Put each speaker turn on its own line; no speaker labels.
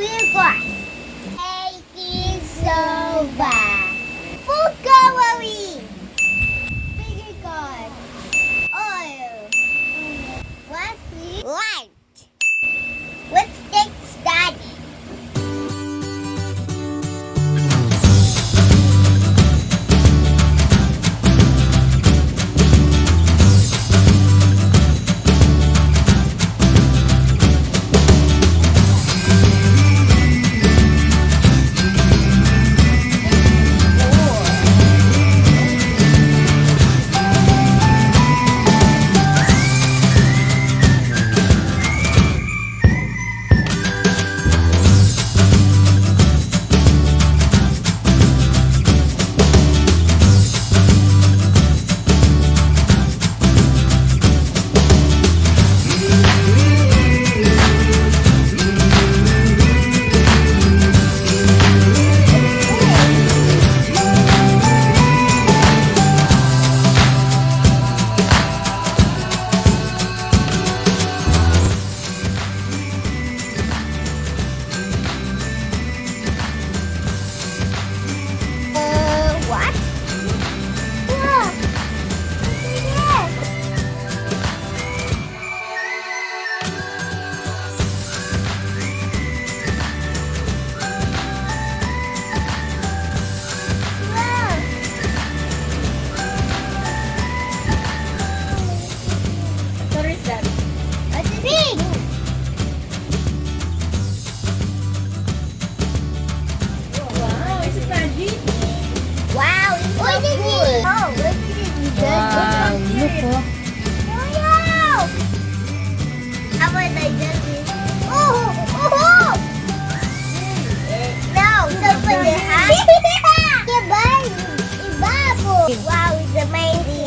Vinegar. Baking soda. Food coloring. Vinegar. Oil. Lastly, light. Let's get started. What? Yeah. Yes. Wow.
What is that?
What's it big?
Wow, is it magic?
Wow, it's so cool. Oh, look at it.
Wow, look po.
Wow. How about I just this? Oh, oh. No, don't put it high. Iba, ibabo. Wow, it's amazing.